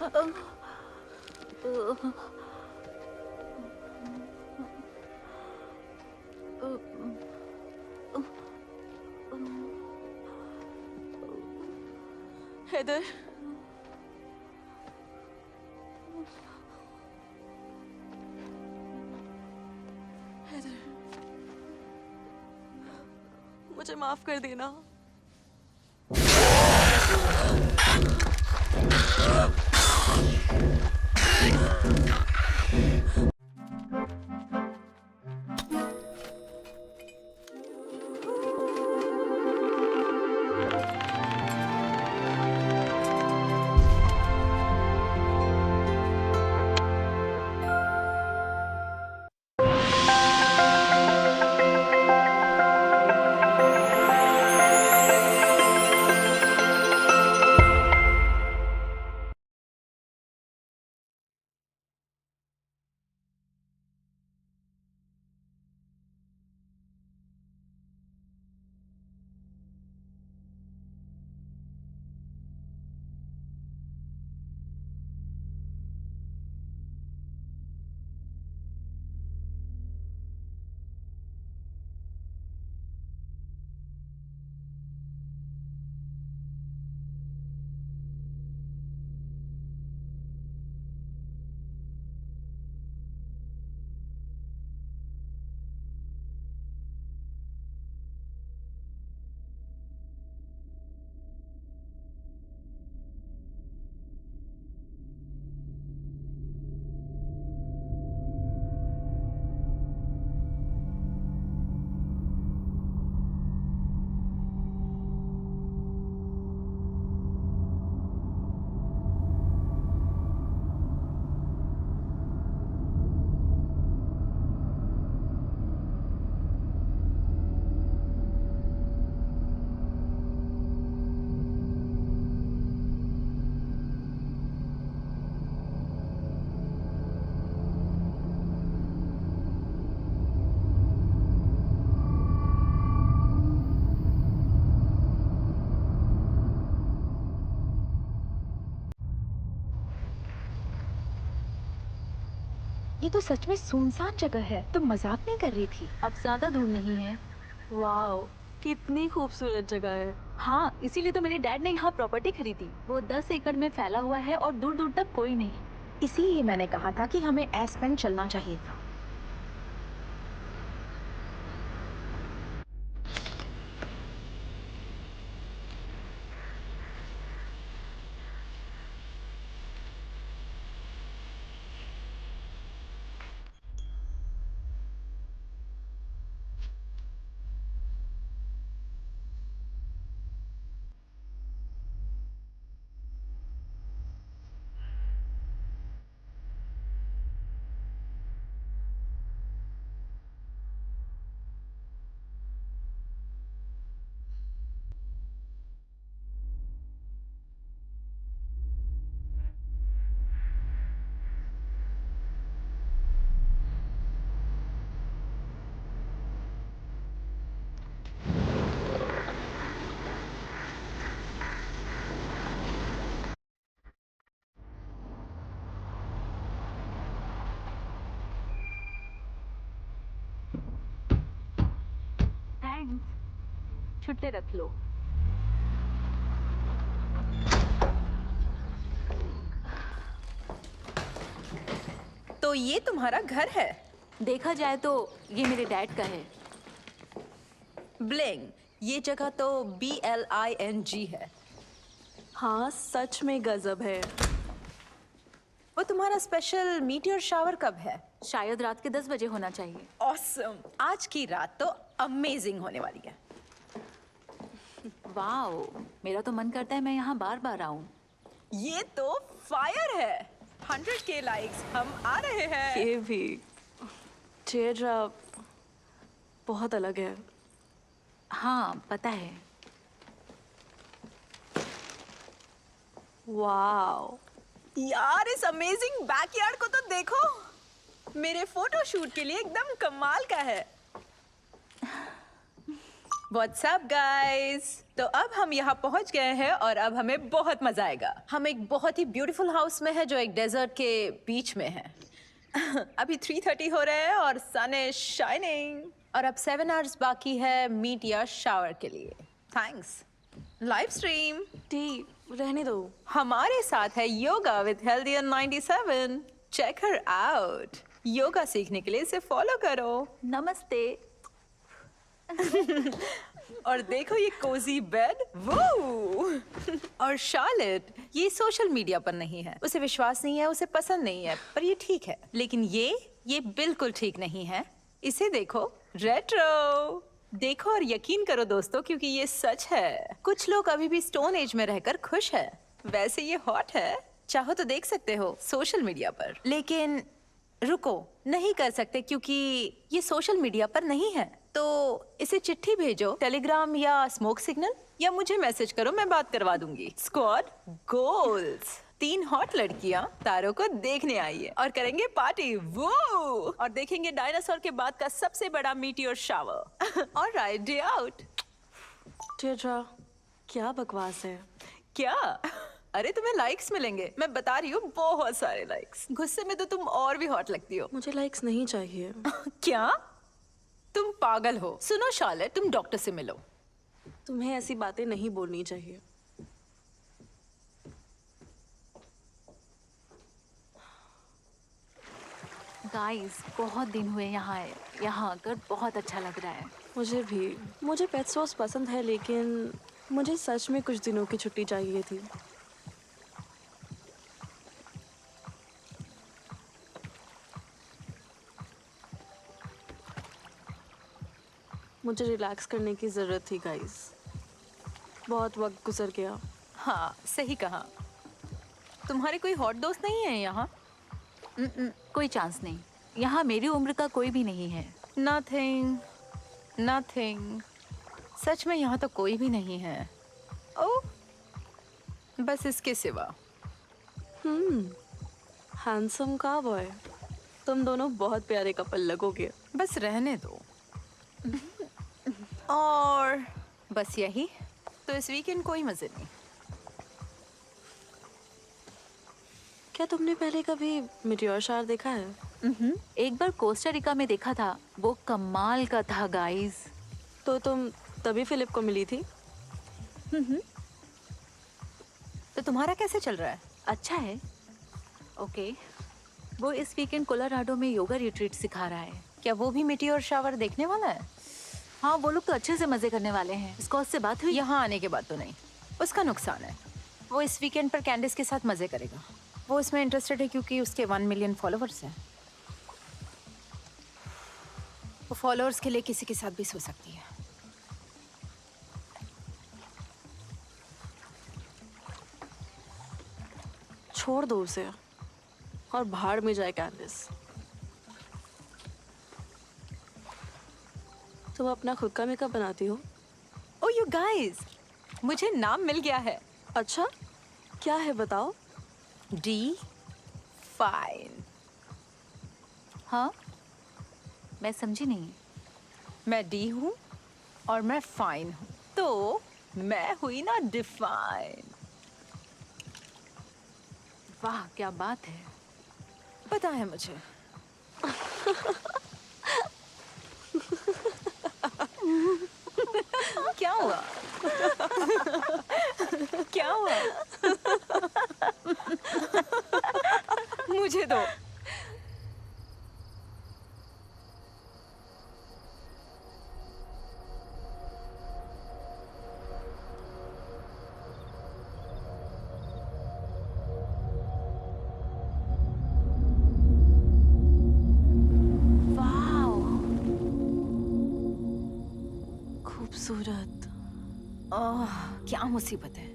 Heather, Heather, मुझे माफ कर देना। ये तो सच में सुनसान जगह है। तुम मजाक नहीं कर रही थी? अब ज्यादा दूर नहीं है। वाओ, कितनी खूबसूरत जगह है। हाँ, इसीलिए तो मेरे डैड ने यहाँ प्रॉपर्टी खरीदी। वो 10 एकड़ में फैला हुआ है और दूर दूर तक कोई नहीं। इसीलिए मैंने कहा था कि हमें एस्पेन चलना चाहिए था। थैंक्स, छुट्टे रख लो। तो ये तुम्हारा घर है? देखा जाए तो ये मेरे डैड का है। ब्लिंग, ये जगह तो BLING है। हाँ, सच में गजब है। वो तुम्हारा स्पेशल मीटियोर शावर कब है? शायद रात के 10 बजे होना चाहिए। ऑसम, आज की रात तो अमेजिंग होने वाली है। वाओ, मेरा तो मन करता है मैं यहाँ बार बार आऊँ। ये तो फायर है। 100K लाइक्स, हम आ रहे हैं। ये भी चेहरा बहुत अलग है। हाँ, पता है। वाओ यार, इस अमेजिंग बैकयार्ड को तो देखो। मेरे फोटो शूट के लिए एकदम कमाल का है। WhatsApp guys. तो अब हम यहाँ पहुँच गए हैं और अब हमें बहुत मजा आएगा। हम एक बहुत ही ब्यूटीफुल हाउस में है जो एक डेजर्ट के बीच में है। अभी 3:30 हो रहे हैं और सन इज शाइनिंग और अब 7 आवर्स बाकी है मीट या शावर के लिए। थैंक्स। लाइव स्ट्रीम टी रहने दो। हमारे साथ है yoga with healthier 97। Check her out. Yoga सीखने के लिए इसे फॉलो करो। नमस्ते। और देखो ये कोजी बेड। वो और शार्लेट ये सोशल मीडिया पर नहीं है, उसे विश्वास नहीं है, उसे पसंद नहीं है, पर ये ठीक है। लेकिन ये बिल्कुल ठीक नहीं है। इसे देखो, रेट्रो। देखो और यकीन करो दोस्तों, क्योंकि ये सच है। कुछ लोग अभी भी स्टोन एज में रहकर खुश है। वैसे ये हॉट है, चाहो तो देख सकते हो सोशल मीडिया पर। लेकिन रुको, नहीं कर सकते क्योंकि ये सोशल मीडिया पर नहीं है। तो इसे चिट्ठी भेजो, टेलीग्राम या स्मोक सिग्नल, या मुझे मैसेज करो, मैं बात करवा दूंगी। Squad goals. 3 हॉट लड़कियां तारों को देखने आई है और करेंगे पार्टी। वो और देखेंगे डायनासोर के बाद का सबसे बड़ा meteor shower. Alright, day out. टेड्रा, क्या बकवास है। क्या? अरे तुम्हें लाइक्स मिलेंगे, मैं बता रही हूँ, बहुत सारे लाइक्स। गुस्से में तो तुम और भी हॉट लगती हो। मुझे लाइक्स नहीं चाहिए। क्या? तुम पागल हो। सुनो शार्लेट, तुम डॉक्टर से मिलो। तुम्हें ऐसी बातें नहीं बोलनी चाहिए। गाइस, बहुत दिन हुए यहाँ आए। यहाँ आकर बहुत अच्छा लग रहा है। मुझे भी। मुझे पेट स्टोर्स पसंद है, लेकिन मुझे सच में कुछ दिनों की छुट्टी चाहिए थी। मुझे रिलैक्स करने की ज़रूरत थी गाइस। बहुत वक्त गुजर गया। हाँ, सही कहा। तुम्हारे कोई हॉट दोस्त नहीं है यहाँ? कोई चांस नहीं। यहाँ मेरी उम्र का कोई भी नहीं है। Nothing, nothing. सच में यहाँ तो कोई भी नहीं है। ओह, बस इसके सिवा। हैंडसम का बॉय। तुम दोनों बहुत प्यारे कपल लगोगे। बस रहने दो। और बस यही। तो इस वीकेंड कोई मजे नहीं। क्या तुमने पहले कभी मीटियोर शावर देखा है? एक बार कोस्टा रिका में देखा था, वो कमाल का था गाइस। तो तुम तभी फिलिप को मिली थी? तो तुम्हारा कैसे चल रहा है? अच्छा है। ओके, वो इस वीकेंड कोलोराडो में योगा रिट्रीट सिखा रहा है। क्या वो भी मीटियोर शावर देखने वाला है? हाँ, वो लोग तो अच्छे से मजे करने वाले हैं। स्कॉट से बात हुई? यहाँ आने के बाद तो नहीं। उसका नुकसान है। वो इस वीकेंड पर कैंडिस के साथ मजे करेगा। वो इसमें इंटरेस्टेड है क्योंकि उसके 1 मिलियन फॉलोअर्स हैं। वो फॉलोअर्स के लिए किसी के साथ भी सो सकती है। छोड़ दो उसे और भाड़ में जाए कैंडिस। तुम अपना खुद का मेकअप बनाती हो? ओ यू गाइस, मुझे नाम मिल गया है। अच्छा, क्या है बताओ? D fine. हाँ, मैं समझी नहीं। मैं डी हूँ और मैं फाइन हूँ, तो मैं हुई ना डिफाइन। वाह, क्या बात है। पता है मुझे। क्या हुआ? क्या हुआ? मुझे दो। खूबसूरत। क्या मुसीबत है।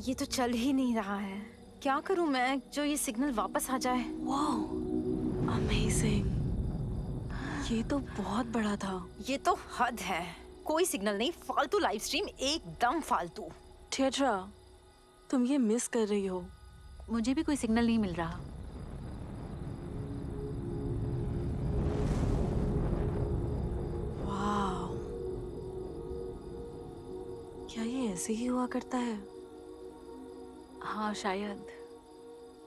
ये तो चल ही नहीं रहा है। क्या करूं मैं जो ये सिग्नल वापस आ जाए। Wow, amazing. ये तो बहुत बड़ा था। ये तो हद है। कोई सिग्नल नहीं, फालतू लाइव स्ट्रीम, एकदम फालतू। थिएट्रा, तुम ये मिस कर रही हो। मुझे भी कोई सिग्नल नहीं मिल रहा। वाओ, क्या ये ऐसे ही हुआ करता है? हाँ शायद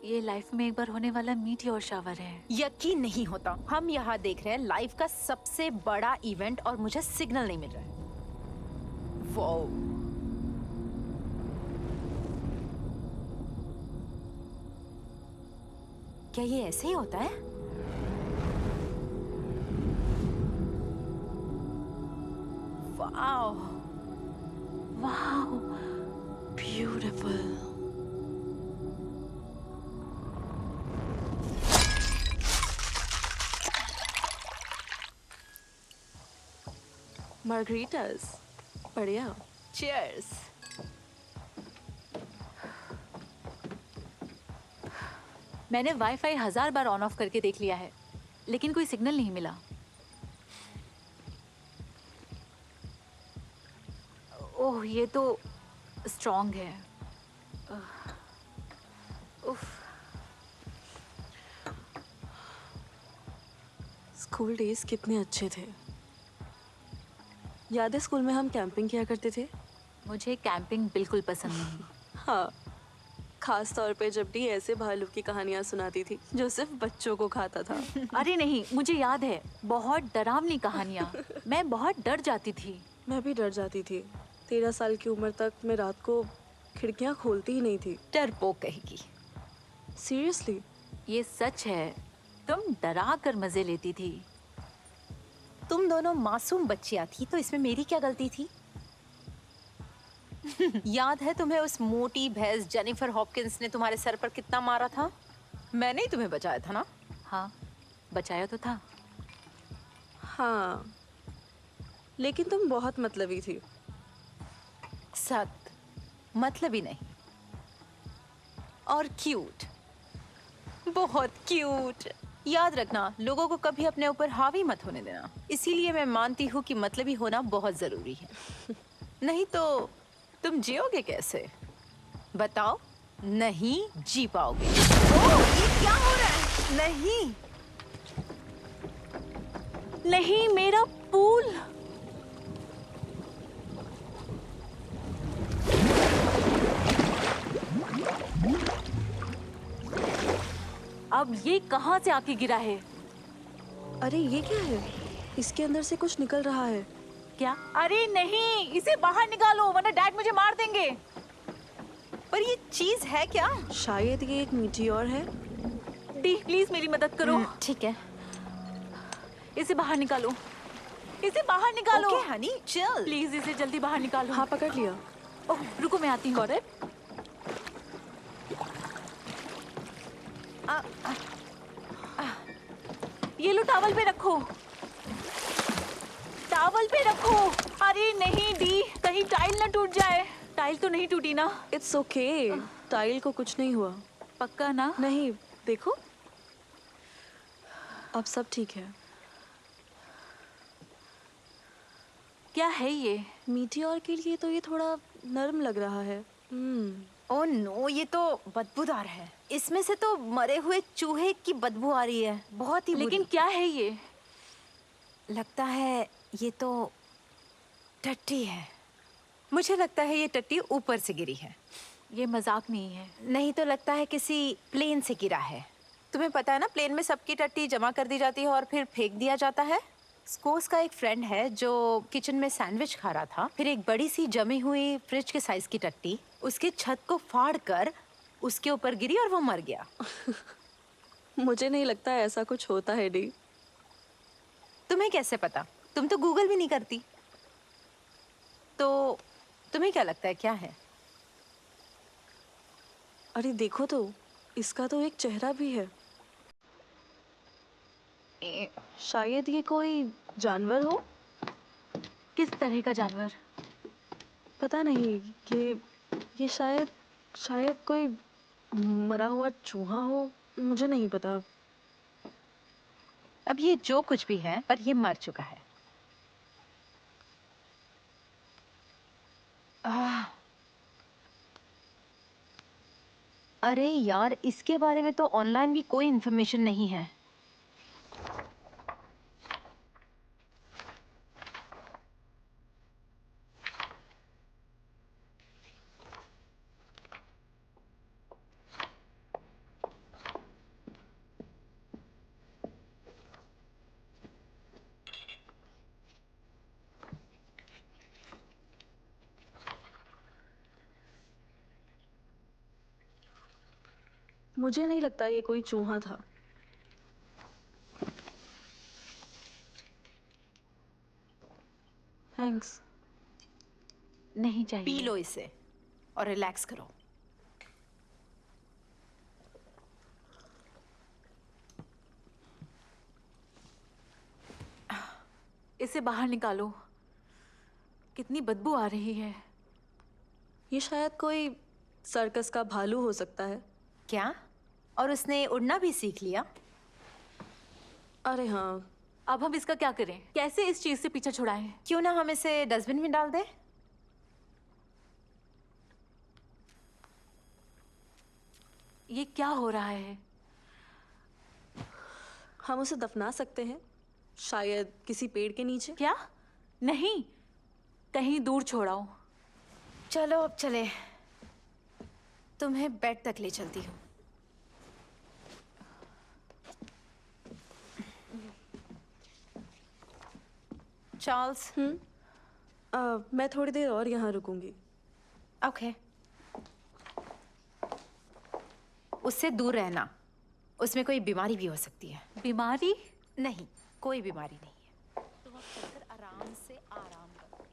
ये लाइफ में एक बार होने वाला मीटियोर शावर है। यकीन नहीं होता, हम यहाँ देख रहे हैं लाइफ का सबसे बड़ा इवेंट और मुझे सिग्नल नहीं मिल रहा है। वाओ, क्या ये ऐसे ही होता है? वाओ, वाह, ब्यूटीफुल। मार्गरीटास, बढ़िया। चीयर्स। मैंने वाईफाई 1000 बार ऑन ऑफ करके देख लिया है, लेकिन कोई सिग्नल नहीं मिला। ओह, ये तो स्ट्रॉन्ग है। उफ, स्कूल डेज कितने अच्छे थे। याद है स्कूल में हम कैंपिंग किया करते थे? मुझे कैंपिंग बिल्कुल पसंद नहीं। हाँ, खास तौर पे जब डी ऐसे भालू की कहानियां सुनाती थी जो सिर्फ बच्चों को खाता था। अरे नहीं, मुझे याद है, बहुत डरावनी कहानियाँ। मैं बहुत डर जाती थी। मैं भी डर जाती थी। 13 साल की उम्र तक मैं रात को खिड़कियां खोलती ही नहीं थी। डरपोक कहेगी। सीरियसली? ये सच है, तुम डरा कर मजे लेती थी। तुम दोनों मासूम बच्चियां थी, तो इसमें मेरी क्या गलती थी? याद है तुम्हें उस मोटी भैंस जेनिफर हॉपकिंस ने तुम्हारे सर पर कितना मारा था? मैंने ही तुम्हें बचाया था ना? हाँ, बचाया तो था। हाँ, लेकिन तुम बहुत मतलबी थी। सख्त, मतलब ही नहीं। और क्यूट, बहुत क्यूट। याद रखना, लोगों को कभी अपने ऊपर हावी मत होने देना। इसीलिए मैं मानती हूँ कि मतलबी होना बहुत जरूरी है। नहीं तो तुम जियोगे कैसे? बताओ, नहीं जी पाओगे। ओह, ये क्या हो रहा है? नहीं, नहीं, मेरा पूल। अब ये कहाँ से आके गिरा है? अरे ये क्या है? इसके अंदर से कुछ निकल रहा है। क्या? अरे नहीं, इसे बाहर निकालो वरना डैड मुझे मार देंगे। पर ये चीज है क्या? शायद ये एक मीटियोर है। डी, प्लीज मेरी मदद करो। ठीक है। इसे बाहर निकालो, इसे बाहर निकालो। Okay Honey, chill. प्लीज इसे जल्दी बाहर निकालो। हाँ, पकड़ लिया। ओह, रुको मैं आती हूँ। ये लो, टॉवल पे रखो, टॉवल पे रखो। अरे नहीं डी, कहीं टाइल ना टूट जाए। टाइल तो नहीं टूटी ना? इट्स ओके, टाइल को कुछ नहीं हुआ। पक्का ना? नहीं, देखो अब सब ठीक है। क्या है ये? मीटियोर के लिए तो ये थोड़ा नरम लग रहा है। ओह नो, ये तो बदबूदार है। इसमें से तो मरे हुए चूहे की बदबू आ रही है, बहुत ही लेकिन क्या है ये? लगता है ये तो टट्टी है। मुझे लगता है ये टट्टी ऊपर से गिरी है। ये मजाक नहीं है। नहीं तो लगता है किसी प्लेन से गिरा है। तुम्हें पता है ना, प्लेन में सबकी टट्टी जमा कर दी जाती है और फिर फेंक दिया जाता है। स्कोस का एक फ्रेंड है जो किचन में सैंडविच खा रहा था, फिर एक बड़ी सी जमी हुई फ्रिज के साइज की टट्टी उसके छत को फाड़ कर उसके ऊपर गिरी और वो मर गया। मुझे नहीं लगता ऐसा कुछ होता है डी। तुम्हें कैसे पता? तुम तो गूगल भी नहीं करती। तो तुम्हें क्या लगता है क्या है? अरे देखो तो, इसका तो एक चेहरा भी है। शायद ये कोई जानवर हो। किस तरह का जानवर? पता नहीं, ये शायद शायद कोई मरा हुआ चूहा हो। मुझे नहीं पता। अब ये जो कुछ भी है, पर ये मर चुका है। अरे यार, इसके बारे में तो ऑनलाइन भी कोई इन्फॉर्मेशन नहीं है। मुझे नहीं लगता ये कोई चूहा था। थैंक्स। नहीं चाहिए। पी लो इसे और रिलैक्स करो। इसे बाहर निकालो, कितनी बदबू आ रही है। ये शायद कोई सर्कस का भालू हो सकता है। क्या? और उसने उड़ना भी सीख लिया? अरे हाँ। अब हम इसका क्या करें? कैसे इस चीज से पीछा छुड़ाएं? क्यों ना हम इसे डस्टबिन में डाल दें? ये क्या हो रहा है? हम उसे दफना सकते हैं, शायद किसी पेड़ के नीचे। क्या? नहीं, कहीं दूर छोड़ाओ। चलो अब चले, तुम्हें बेड तक ले चलती हूँ। चार्ल्स। मैं थोड़ी देर और यहाँ रुकूंगी। ओके। उससे दूर रहना, उसमें कोई बीमारी भी हो सकती है। बीमारी? नहीं, कोई बीमारी नहीं है। तुम अब चलकर आराम से आराम करो।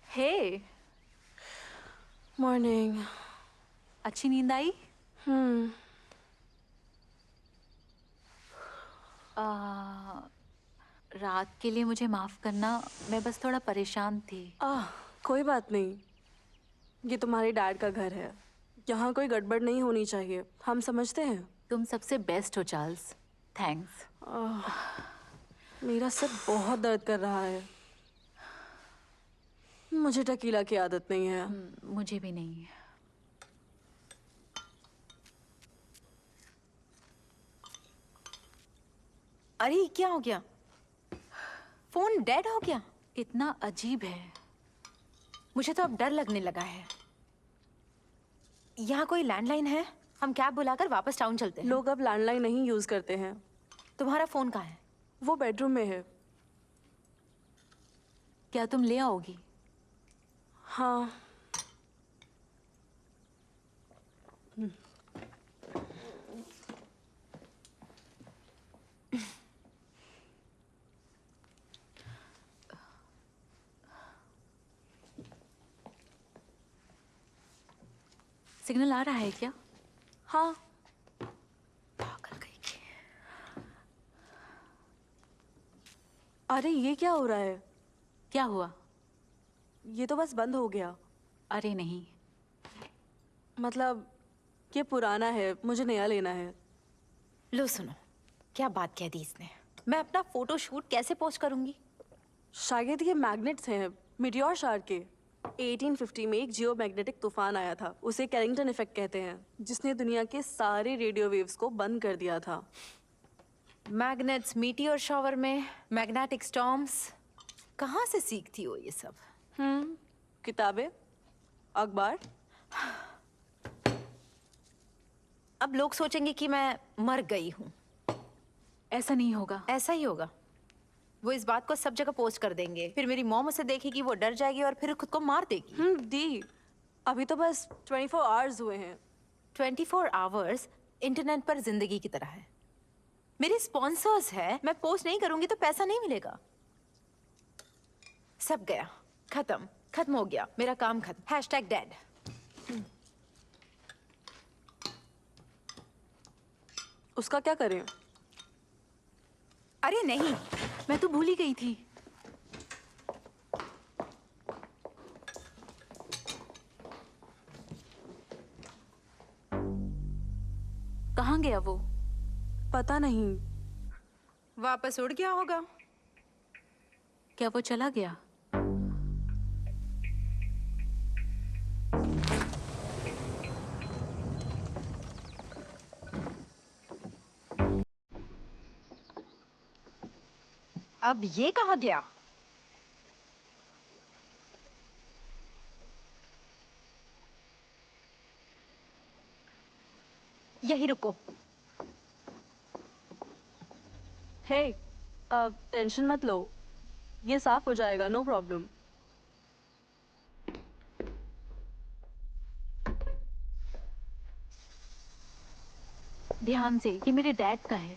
हे, मॉर्निंग। अच्छी नींद आई? रात के लिए मुझे माफ करना, मैं बस थोड़ा परेशान थी। कोई बात नहीं, ये तुम्हारे डैड का घर है, यहाँ कोई गड़बड़ नहीं होनी चाहिए, हम समझते हैं। तुम सबसे बेस्ट हो चार्ल्स, थैंक्स। मेरा सर बहुत दर्द कर रहा है। मुझे टकीला की आदत नहीं है। मुझे भी नहीं। अरे क्या हो गया? फोन डेड हो गया? कितना अजीब है। मुझे तो अब डर लगने लगा है। यहाँ कोई लैंडलाइन है? हम कैब बुलाकर वापस टाउन चलते हैं। लोग अब लैंडलाइन नहीं यूज करते हैं। तुम्हारा फोन कहाँ है? वो बेडरूम में है। क्या तुम ले आओगी? हाँ। सिग्नल आ रहा है क्या? हाँ। पागल कहीं की। अरे ये क्या हो रहा है? क्या हुआ? ये तो बस बंद हो गया। अरे नहीं। मतलब ये पुराना है, मुझे नया लेना है। लो सुनो, क्या बात कह दी इसने। मैं अपना फोटो शूट कैसे पोस्ट करूंगी? शायद ये मैग्नेट्स हैं, मीटियोर शार्क के। 1850 में एक जियो मैग्नेटिक तूफान आया था, उसे कैरिंगटन इफेक्ट कहते हैं, जिसने दुनिया के सारे रेडियो वेव्स को बंद कर दिया था। मैग्नेट्स, मीटियोर शावर में मैग्नेटिक स्टॉर्म्स, कहाँ से सीखती हो ये सब? किताबें, अखबार। अब लोग सोचेंगे कि मैं मर गई हूँ। ऐसा नहीं होगा। ऐसा ही होगा। वो इस बात को सब जगह पोस्ट कर देंगे, फिर मेरी मॉम उसे देखेगी, वो डर जाएगी और फिर खुद को मार देगी। दी, अभी तो बस 24 आवर्स हुए हैं। 24 आवर्स इंटरनेट पर जिंदगी की तरह है। मेरे स्पॉन्सर्स है, मैं पोस्ट नहीं करूंगी तो पैसा नहीं मिलेगा। सब गया, खत्म। खत्म हो गया, मेरा काम खत्म। #डैड। उसका क्या करें? अरे नहीं, मैं तो भूल ही गई थी। कहाँ गया वो? पता नहीं। वापस उड़ गया होगा। क्या वो चला गया? अब ये कहाँ गया? यही रुको। हे, टेंशन मत लो, ये साफ हो जाएगा, नो प्रॉब्लम। ध्यान से, ये मेरे डैड का है।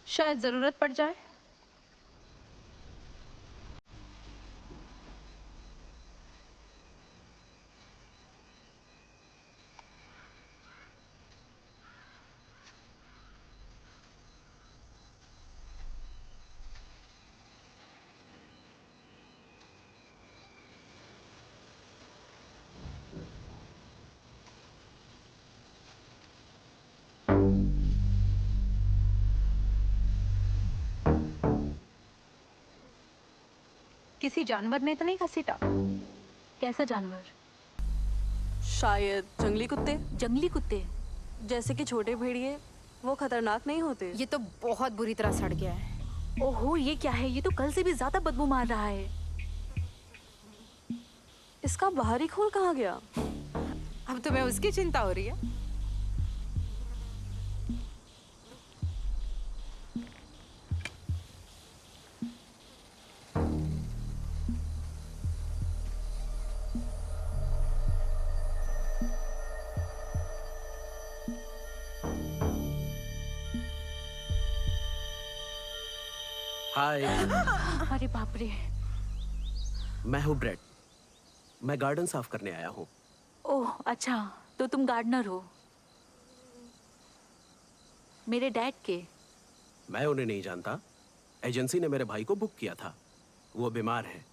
शायद जरूरत पड़ जाए। किसी जानवर ने तो नहीं घसीटा? कैसा जानवर? शायद जंगली कुत्ते, जंगली कुत्ते? जैसे कि छोटे भेड़िए। वो खतरनाक नहीं होते? ये तो बहुत बुरी तरह सड़ गया है। ओहो, ये क्या है? ये तो कल से भी ज्यादा बदबू मार रहा है। इसका बाहरी खोल कहाँ गया? अब तुम्हें उसकी चिंता हो रही है? हाय, अरे बाप रे। मैं हूँ ब्रेड। मैं गार्डन साफ करने आया हूँ। ओह अच्छा, तो तुम गार्डनर हो? मेरे डैड के? मैं उन्हें नहीं जानता। एजेंसी ने मेरे भाई को बुक किया था। वो बीमार है।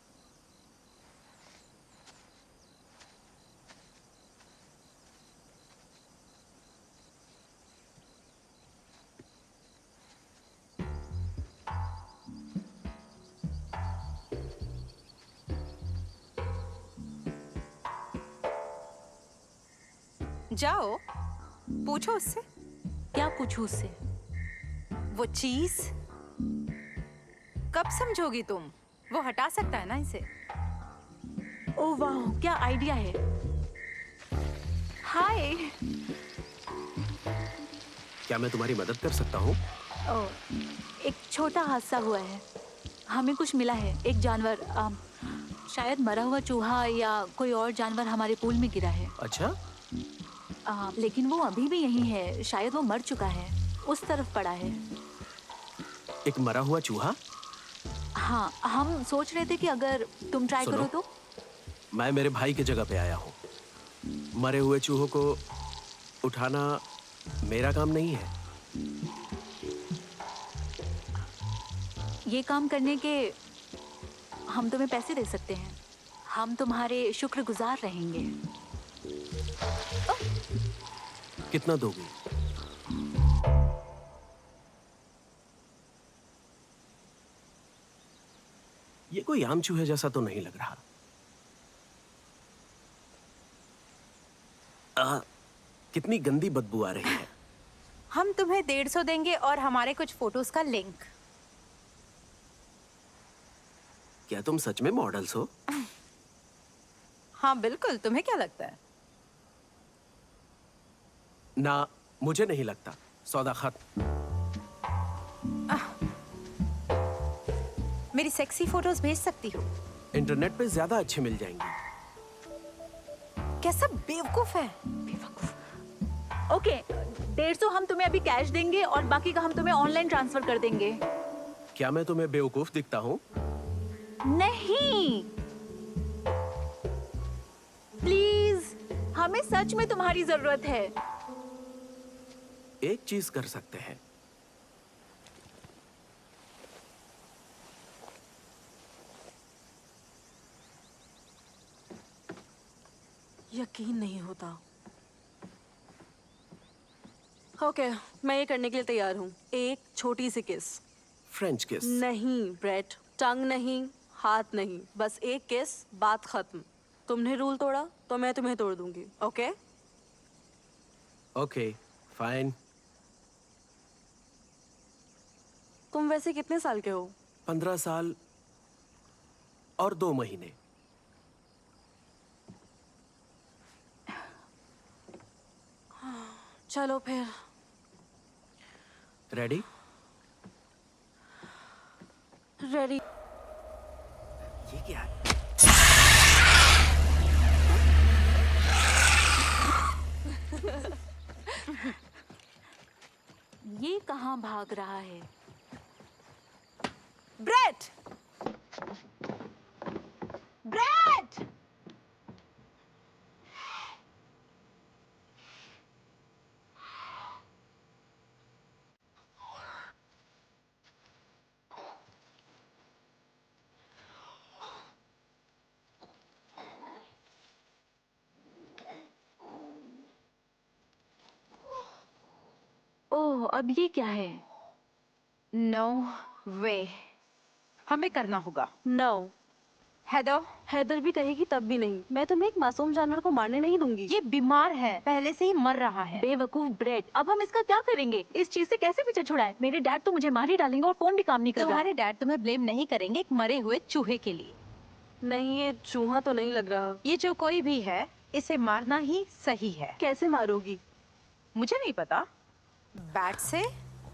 जाओ, पूछो उससे। क्या पूछूं उससे? वो चीज कब समझोगी तुम? वो हटा सकता है ना इसे। ओह वाह, क्या आइडिया है। हाय। क्या मैं तुम्हारी मदद कर सकता हूँ? ओह, एक छोटा हादसा हुआ है। हमें कुछ मिला है, एक जानवर, शायद मरा हुआ चूहा या कोई और जानवर हमारे पूल में गिरा है। अच्छा, लेकिन वो अभी भी यहीं है। शायद वो मर चुका है, उस तरफ पड़ा है। एक मरा हुआ चूहा? हाँ, हम सोच रहे थे कि अगर तुम ट्राई सुनो। करो तो। मैं मेरे भाई की जगह पे आया हूँ। मरे हुए चूहों को उठाना मेरा काम नहीं है। ये काम करने के हम तुम्हें पैसे दे सकते हैं। हम तुम्हारे शुक्रगुजार रहेंगे। कितना दोगी? ये कोई आम चूहे जैसा तो नहीं लग रहा। कितनी गंदी बदबू आ रही है। हम तुम्हें 150 देंगे और हमारे कुछ फोटोज का लिंक। क्या तुम सच में मॉडल्स हो? हाँ बिल्कुल, तुम्हें क्या लगता है? ना, मुझे नहीं लगता। सौदा खत्म। मेरी सेक्सी फोटोज भेज सकती हो? इंटरनेट पे ज्यादा अच्छे मिल जाएंगे। कैसा बेवकूफ है। ओके, 150 हम तुम्हें अभी कैश देंगे और बाकी का हम तुम्हें ऑनलाइन ट्रांसफर कर देंगे। क्या मैं तुम्हें बेवकूफ दिखता हूँ? नहीं, हमें सच में तुम्हारी जरूरत है। एक चीज कर सकते हैं। यकीन नहीं होता। ओके, मैं ये करने के लिए तैयार हूँ। एक छोटी सी किस। फ्रेंच किस। नहीं ब्रेट, टंग नहीं, हाथ नहीं, बस एक किस, बात खत्म। तुमने रूल तोड़ा तो मैं तुम्हें तोड़ दूंगी। ओके? Okay, fine. तुम वैसे कितने साल के हो? 15 साल और 2 महीने। चलो फिर। रेडी? रेडी। ये क्या है? ये कहाँ भाग रहा है? ब्रेट! ब्रेट! ओह, अब ये क्या है? नो वे, हमें करना होगा। नो। हेदर, हैदर भी कहेगी तब भी नहीं। मैं तुम्हें एक मासूम जानवर को मारने नहीं दूंगी। ये बीमार है, पहले से ही मर रहा है। बेवकूफ ब्रेड, अब हम इसका क्या करेंगे? इस चीज से कैसे पीछे छुड़ाए? मेरे डैड तो मुझे मार ही डालेंगे और फोन भी काम नहीं कर रहा। तुम्हारे डैड तुम्हें ब्लेम नहीं करेंगे एक मरे हुए चूहे के लिए। नहीं, ये चूहा तो नहीं लग रहा। ये जो कोई भी है, इसे मारना ही सही है। कैसे मारोगी? मुझे नहीं पता। बैट से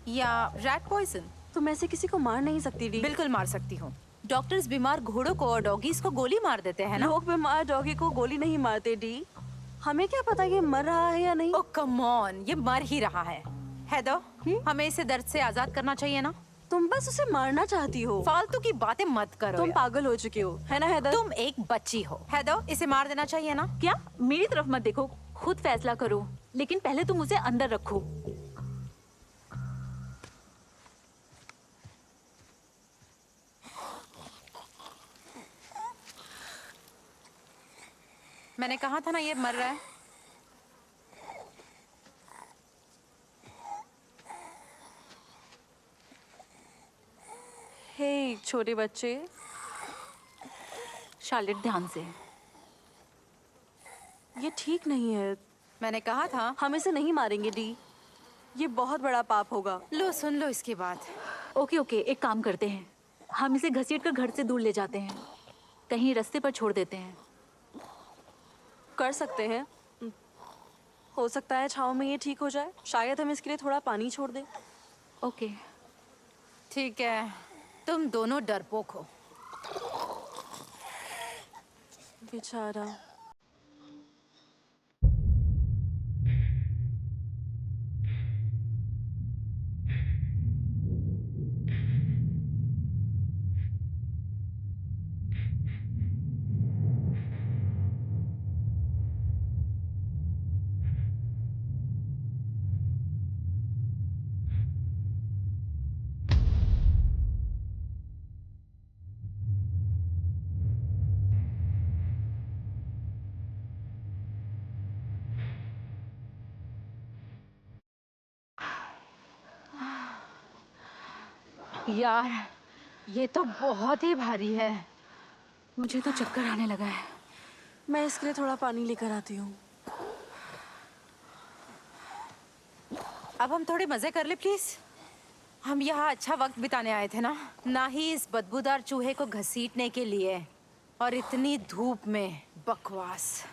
या रैट पॉइजन? तुम ऐसे किसी को मार नहीं सकती डी। बिल्कुल मार सकती हूँ। डॉक्टर्स बीमार घोड़ों को और डॉगीज को गोली मार देते हैं ना। लोग बीमार डॉगी को गोली नहीं मारते डी। हमें क्या पता ये मर रहा है या नहीं। ओह कम ऑन, ये मर ही रहा है। हेदर, हमें इसे दर्द से आजाद करना चाहिए ना। तुम बस उसे मारना चाहती हो। फालतू की बातें मत करो तुम यार। पागल हो चुकी हो, है ना हैदर? तुम एक बच्ची हो। हेदर, इसे मार देना चाहिए ना। क्या? मेरी तरफ मत देखो, खुद फैसला करो। लेकिन पहले तुम उसे अंदर रखो। मैंने कहा था ना ये मर रहा है। हे छोटे बच्चे, शार्लेट, ध्यान से। ये ठीक नहीं है। मैंने कहा था। हम इसे नहीं मारेंगे डी। ये बहुत बड़ा पाप होगा। लो सुन लो इसकी बात। ओके ओके, एक काम करते हैं, हम इसे घसीट कर घर से दूर ले जाते हैं, कहीं रास्ते पर छोड़ देते हैं। कर सकते हैं। हो सकता है छाँव में ये ठीक हो जाए। शायद हम इसके लिए थोड़ा पानी छोड़ दें। ओके। ठीक है, तुम दोनों डरपोक हो। बेचारा। यार, ये तो बहुत ही भारी है। मुझे तो चक्कर आने लगा है। मैं इसके लिए थोड़ा पानी लेकर आती हूँ। अब हम थोड़े मजे कर ले प्लीज। हम यहाँ अच्छा वक्त बिताने आए थे ना, ना ही इस बदबूदार चूहे को घसीटने के लिए। और इतनी धूप में बकवास।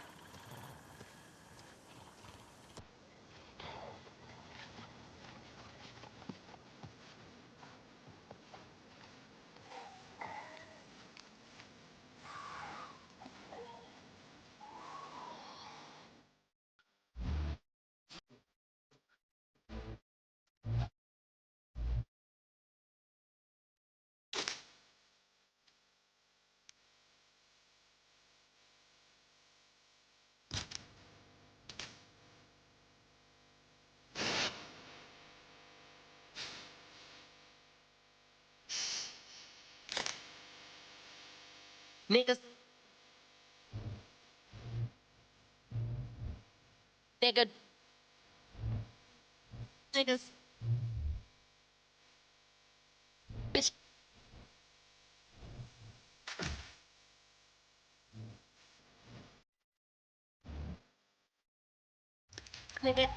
Niggas. Nigga. Niggas. Bitch. Nigga.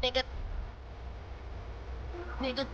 Nigga. Nigga.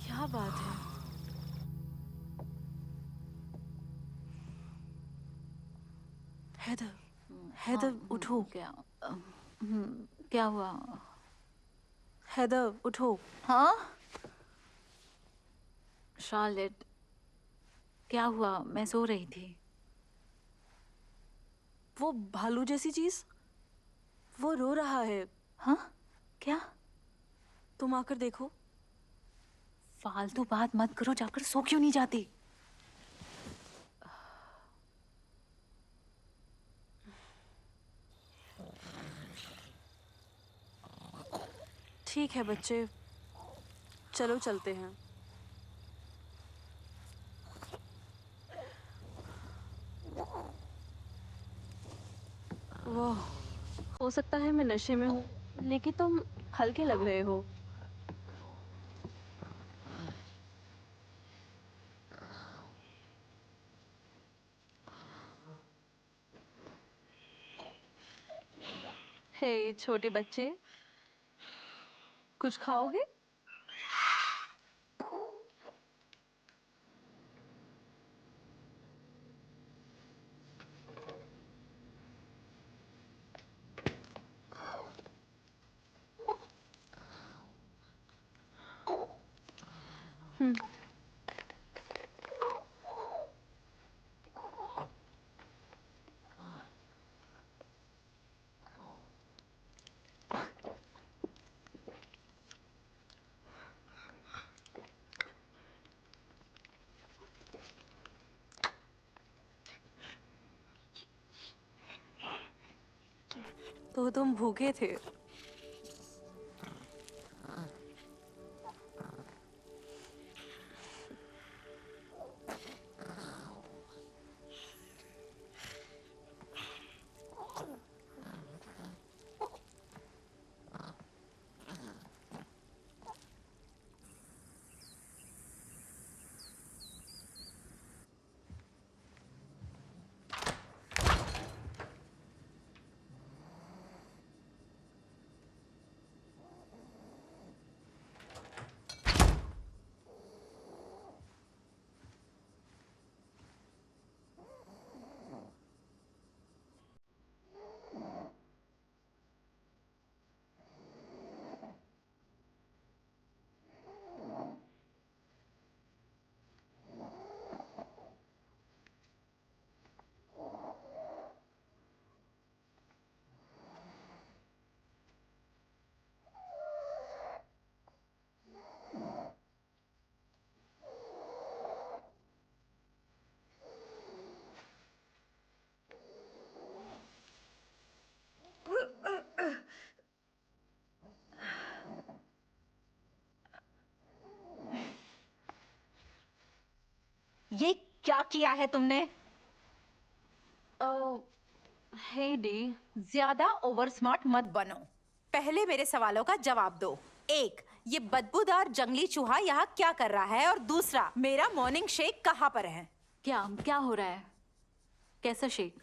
क्या बात है? हैदर, हैदर उठो। क्या हुआ? हैदर उठो। हाँ शार्लेट, क्या हुआ? मैं सो रही थी। वो भालू जैसी चीज, वो रो रहा है। हाँ क्या? तुम आकर देखो। फालतू बात मत करो, जाकर सो क्यों नहीं जाती? ठीक है बच्चे, चलो चलते हैं। वो हो सकता है मैं नशे में हूँ, लेकिन तुम हल्के लग रहे हो। हे छोटे बच्चे, कुछ खाओगे? तो तुम भूखे थे? क्या किया है तुमने? हे डी, ज्यादा ओवर स्मार्ट मत बनो। पहले मेरे सवालों का जवाब दो। एक, ये बदबूदार जंगली चूहा यहाँ क्या कर रहा है? और दूसरा, मेरा मॉर्निंग शेक कहाँ पर है? क्या क्या हो रहा है? कैसा शेक?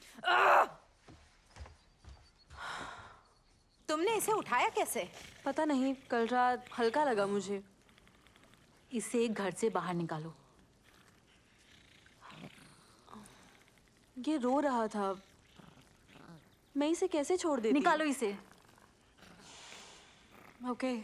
तुमने इसे उठाया कैसे? पता नहीं, कल रात हल्का लगा मुझे। इसे घर से बाहर निकालो। ये रो रहा था, मैं इसे कैसे छोड़ देती? निकालो इसे। ओके। ये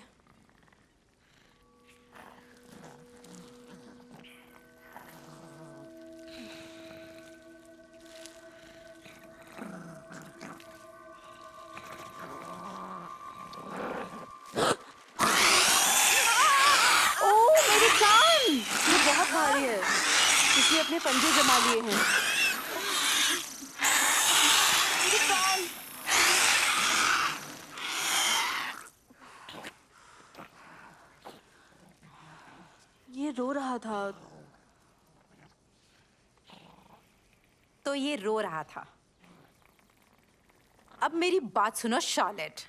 बहुत भारी है, इसने अपने पंजे जमा लिए हैं। ये रो रहा था। तो ये रो रहा था। अब मेरी बात सुनो शार्लेट।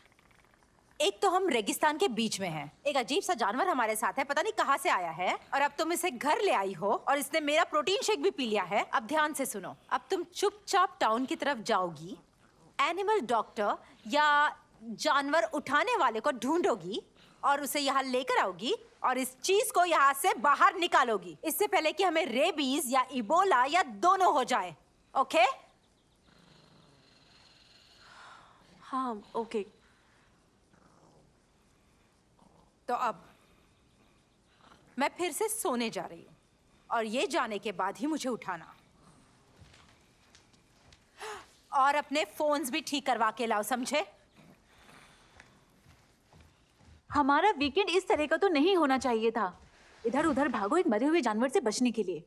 एक तो हम रेगिस्तान के बीच में हैं। एक अजीब सा जानवर हमारे साथ है, पता नहीं कहाँ से आया है। और अब तुम इसे घर ले आई हो और इसने मेरा प्रोटीन शेक भी पी लिया है। अब ध्यान से सुनो, अब तुम चुपचाप टाउन की तरफ जाओगी, एनिमल डॉक्टर या जानवर उठाने वाले को ढूंढोगी और उसे यहाँ लेकर आओगी और इस चीज को यहाँ से बाहर निकालोगी, इससे पहले कि हमें रेबीज या इबोला या दोनों हो जाए। ओके? हाँ, ओके। तो अब मैं फिर से सोने जा रही हूँ और ये जाने के बाद ही मुझे उठाना। और अपने फोन्स भी ठीक करवा के लाओ, समझे? हमारा वीकेंड इस तरह का तो नहीं होना चाहिए था। इधर उधर भागो एक मरे हुए जानवर से बचने के लिए।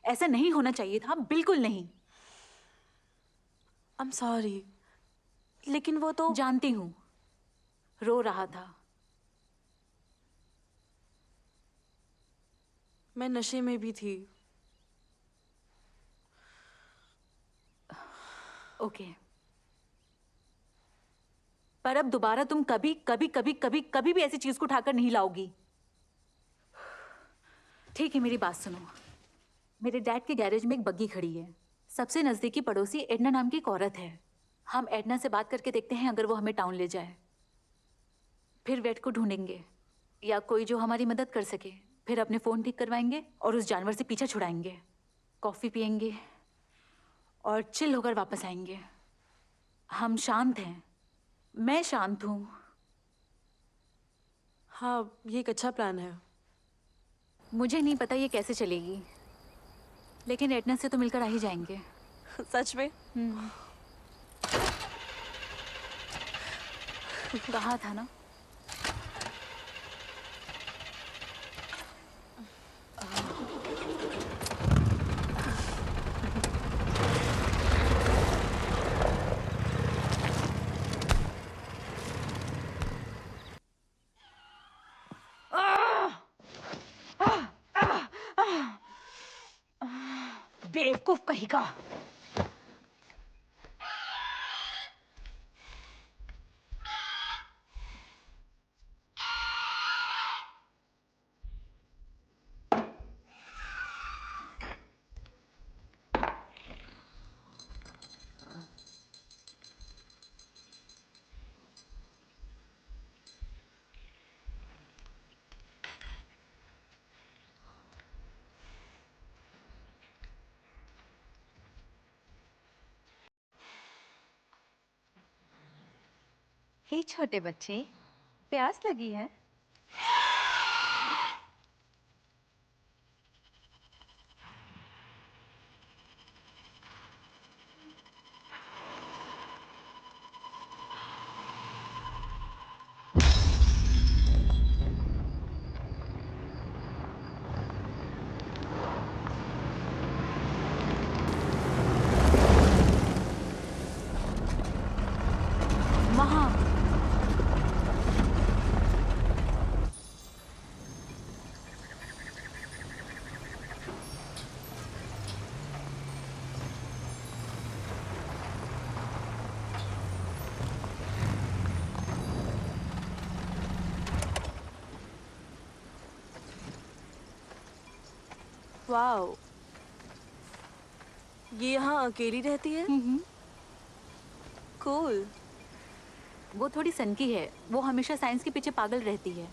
ऐसा नहीं होना चाहिए था, बिल्कुल नहीं। आई एम सॉरी, लेकिन वो तो जानती हूँ, रो रहा था। मैं नशे में भी थी। ओके, पर अब दोबारा तुम कभी कभी कभी कभी कभी भी ऐसी चीज को उठाकर नहीं लाओगी। ठीक है, मेरी बात सुनो। मेरे डैड के गैरेज में एक बग्गी खड़ी है। सबसे नजदीकी पड़ोसी एडना नाम की एक औरत है। हम एडना से बात करके देखते हैं, अगर वो हमें टाउन ले जाए। फिर वेट को ढूंढेंगे या कोई जो हमारी मदद कर सके। फिर अपने फोन ठीक करवाएंगे और उस जानवर से पीछा छुड़ाएंगे। कॉफी पियेंगे और चिल होकर वापस आएंगे। हम शांत हैं, मैं शांत हूँ। हाँ, ये एक अच्छा प्लान है। मुझे नहीं पता ये कैसे चलेगी, लेकिन एडना से तो मिलकर आ ही जाएंगे। सच में? कहा था ना। बेवकूफ कहीं का। हे छोटे बच्चे, प्यास लगी है? वहाँ वाओ, ये यहाँ अकेली रहती है? कूल। वो थोड़ी सनकी है, वो हमेशा साइंस के पीछे पागल रहती है।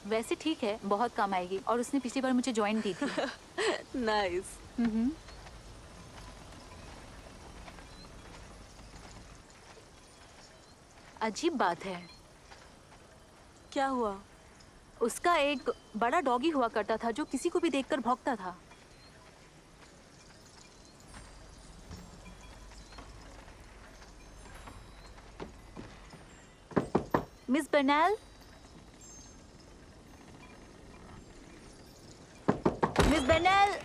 वैसे ठीक है, बहुत काम आएगी, और उसने पिछली बार मुझे ज्वाइन दी थी। नाइस। अजीब बात है, क्या हुआ? उसका एक बड़ा डॉगी हुआ करता था जो किसी को भी देखकर भौंकता था। मिस बर्नैल, मिस बर्नैल,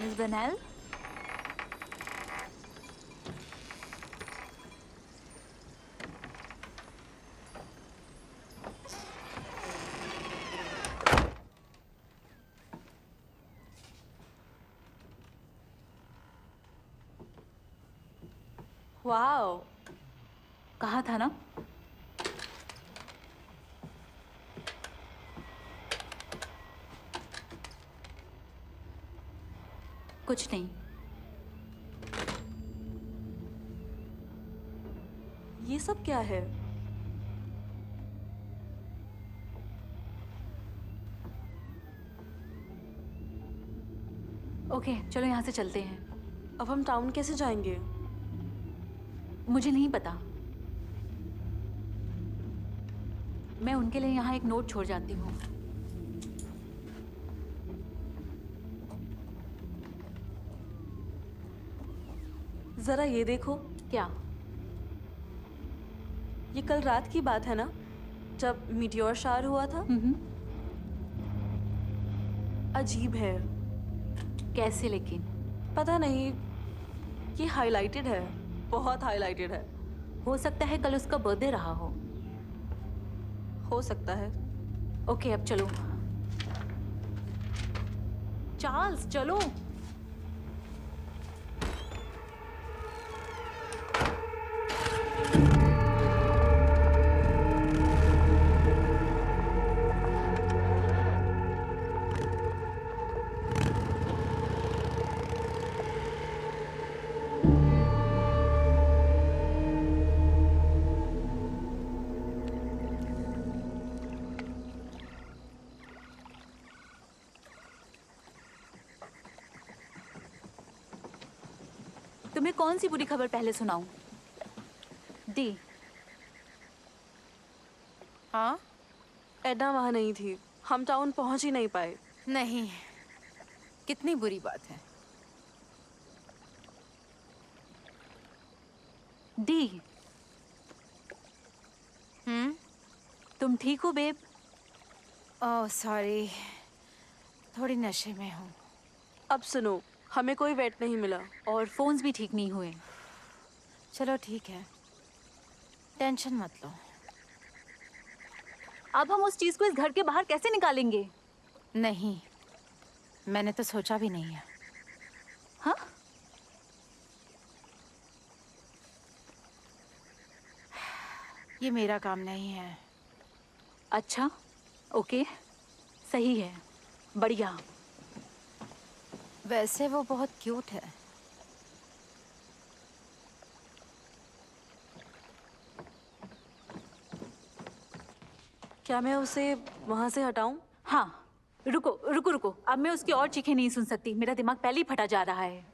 मिस बर्नैल, वाओ, कहा था ना। कुछ नहीं। ये सब क्या है? ओके, चलो यहाँ से चलते हैं। अब हम टाउन कैसे जाएंगे? मुझे नहीं पता। मैं उनके लिए यहाँ एक नोट छोड़ जाती हूँ। जरा ये देखो, क्या? ये कल रात की बात है ना, जब मीटियोर शार हुआ था? अजीब है। कैसे लेकिन? पता नहीं, ये हाइलाइटेड है, बहुत हाइलाइटेड है। हो सकता है कल उसका बर्थडे रहा हो सकता है। ओके, अब चलो। चार्ल्स, चलो। तुम्हें कौन सी बुरी खबर पहले सुनाऊं? डी। हाँ? एडना वहाँ नहीं थी, हम टाउन पहुँच ही नहीं पाए। नहीं, कितनी बुरी बात है। डी, तुम ठीक हो बेब? ओह सॉरी, थोड़ी नशे में हूँ। अब सुनो, हमें कोई वेट नहीं मिला। और फोन्स भी ठीक नहीं हुए। चलो ठीक है, टेंशन मत लो। अब हम उस चीज को इस घर के बाहर कैसे निकालेंगे? नहीं, मैंने तो सोचा भी नहीं है। हाँ? ये मेरा काम नहीं है। अच्छा, ओके, सही है, बढ़िया। वैसे वो बहुत क्यूट है। क्या मैं उसे वहाँ से हटाऊं? हाँ, रुको रुको रुको, अब मैं उसकी और चीखें नहीं सुन सकती। मेरा दिमाग पहले ही फटा जा रहा है।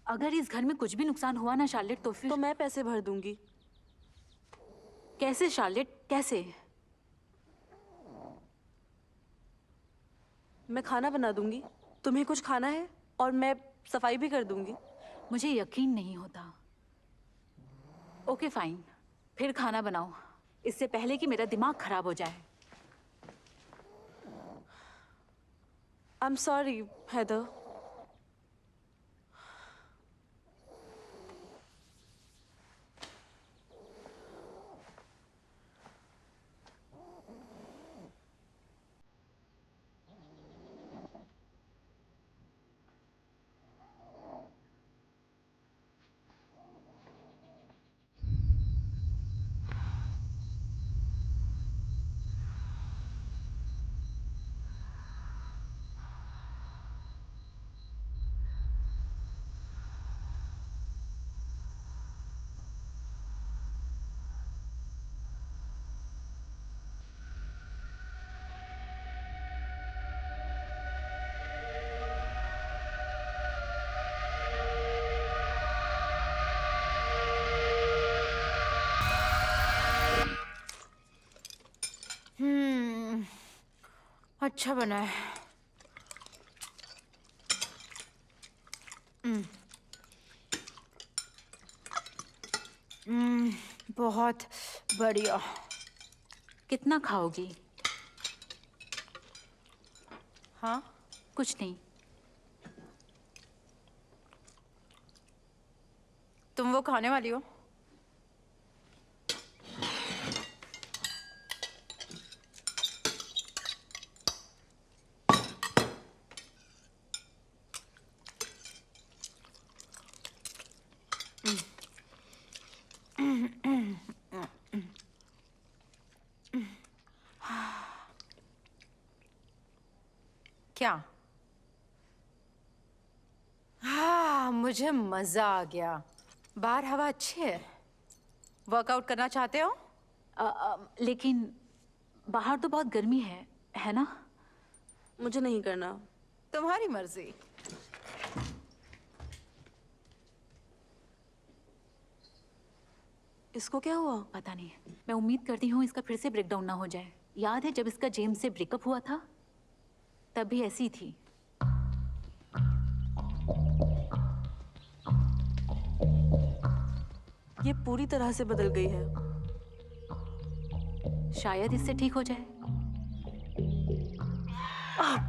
अगर इस घर में कुछ भी नुकसान हुआ ना शार्लेट, तो फिर तो मैं पैसे भर दूंगी। कैसे शार्लेट, कैसे? मैं खाना बना दूंगी, तुम्हें कुछ खाना है, और मैं सफाई भी कर दूंगी। मुझे यकीन नहीं होता। ओके फाइन, फिर खाना बनाओ, इससे पहले कि मेरा दिमाग खराब हो जाए। I am sorry Heather. अच्छा बना है। बहुत बढ़िया। कितना खाओगी? हाँ, कुछ नहीं। तुम वो खाने वाली हो? क्या? हाँ, मुझे मजा आ गया। बाहर हवा अच्छी है। वर्कआउट करना चाहते हो? लेकिन बाहर तो बहुत गर्मी है ना? मुझे नहीं करना। तुम्हारी मर्जी। इसको क्या हुआ? पता नहीं। मैं उम्मीद करती हूँ इसका फिर से ब्रेकडाउन ना हो जाए। याद है जब इसका जेम्स से ब्रेकअप हुआ था? तब भी ऐसी ही थी। ये पूरी तरह से बदल गई है। शायद इससे ठीक हो जाए।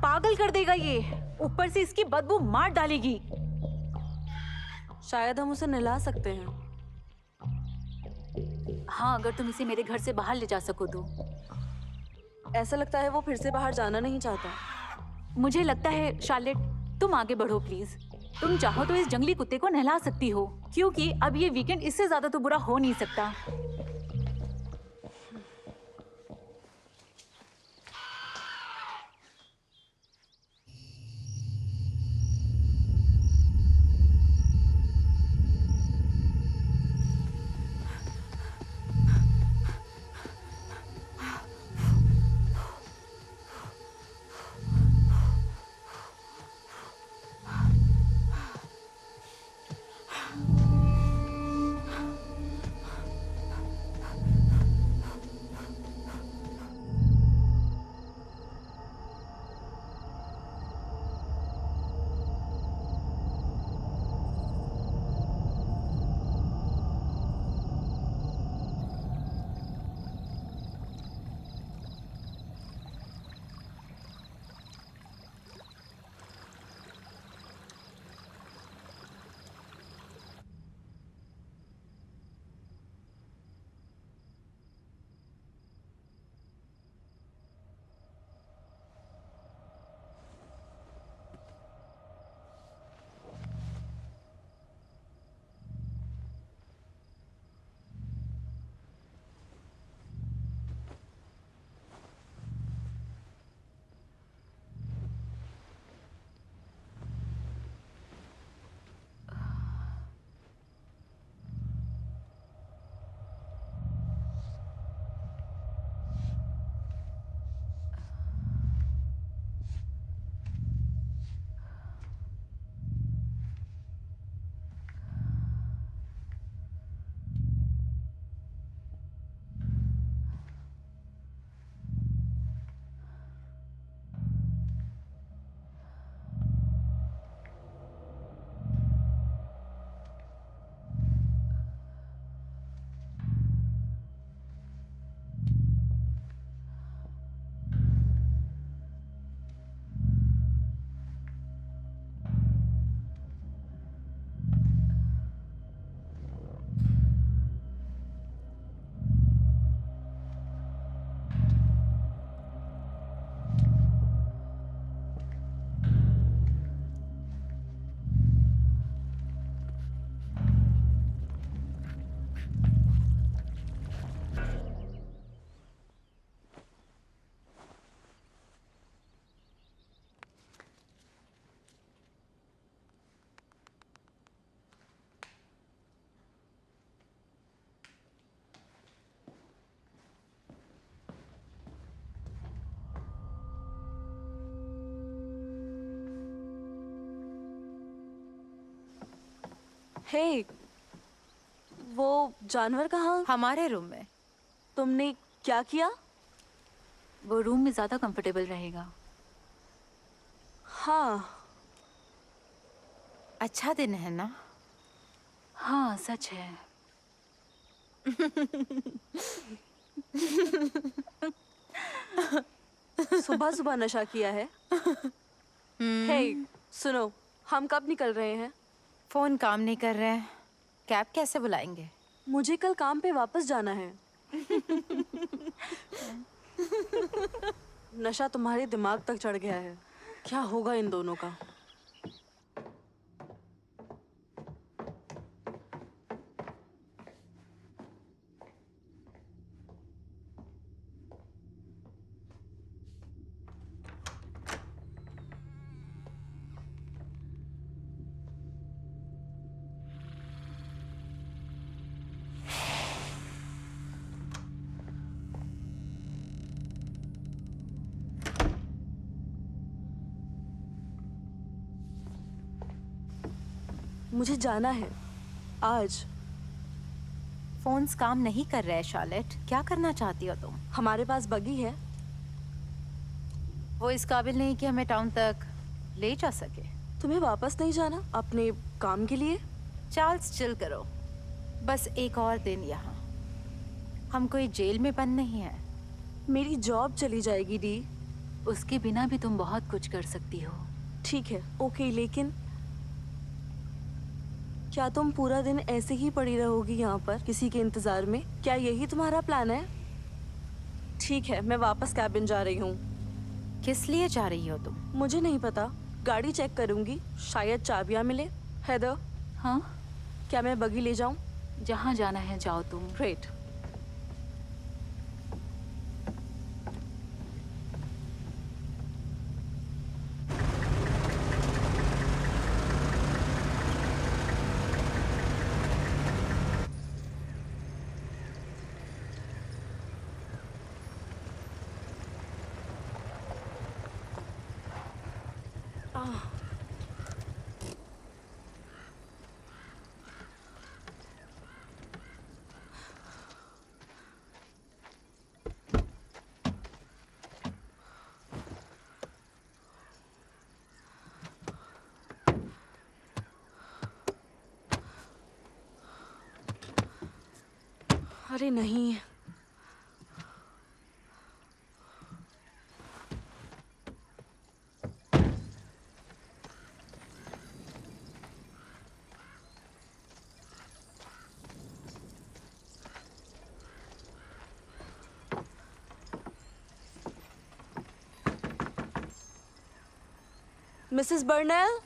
पागल कर देगा ये। ऊपर से इसकी बदबू मार डालेगी। शायद हम उसे नहला सकते हैं। हाँ, अगर तुम इसे मेरे घर से बाहर ले जा सको तो। ऐसा लगता है वो फिर से बाहर जाना नहीं चाहता। मुझे लगता है शार्लेट, तुम आगे बढ़ो प्लीज। तुम चाहो तो इस जंगली कुत्ते को नहला सकती हो, क्योंकि अब ये वीकेंड इससे ज्यादा तो बुरा हो नहीं सकता। हे, वो जानवर कहाँ? हमारे रूम में। तुमने क्या किया? वो रूम में ज्यादा कंफर्टेबल रहेगा। हाँ, अच्छा दिन है ना? हाँ सच है। सुबह सुबह नशा किया है। हे, सुनो, हम कब निकल रहे हैं? फोन काम नहीं कर रहे हैं। कैब कैसे बुलाएंगे? मुझे कल काम पे वापस जाना है। नशा तुम्हारे दिमाग तक चढ़ गया है। क्या होगा इन दोनों का? मुझे जाना है आज। फोन्स काम नहीं कर रहे हैं शार्लेट। क्या करना चाहती हो तुम? हमारे पास बगी है। वो इस काबिल नहीं कि हमें टाउन तक ले जा सके। तुम्हें वापस नहीं जाना अपने काम के लिए? चार्ल्स चिल करो। बस एक और दिन यहाँ। हम कोई जेल में बंद नहीं है। मेरी जॉब चली जाएगी डी। उसके बिना भी तुम बहुत कुछ कर सकती हो। ठीक है, ओके, लेकिन क्या तुम पूरा दिन ऐसे ही पड़ी रहोगी यहाँ पर किसी के इंतजार में? क्या यही तुम्हारा प्लान है? ठीक है, मैं वापस कैबिन जा रही हूँ। किस लिए जा रही हो तुम? मुझे नहीं पता, गाड़ी चेक करूंगी, शायद चाबियां मिले। हैदर, हाँ, क्या मैं बगी ले जाऊं? जहाँ जाना है जाओ तुम। ग्रेट। अरे नहीं, मिसेस बर्नेल।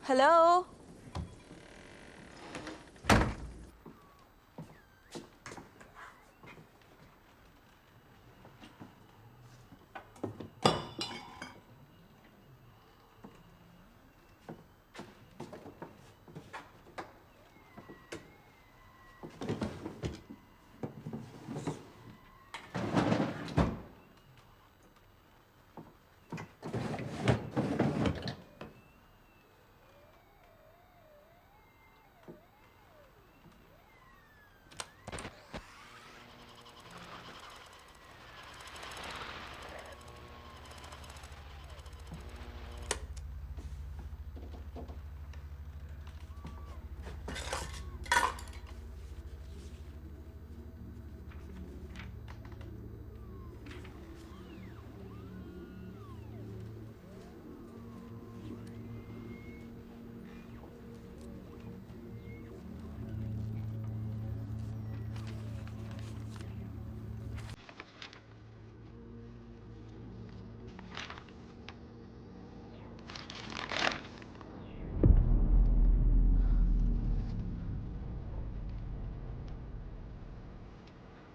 हेलो।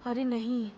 अरे नहीं,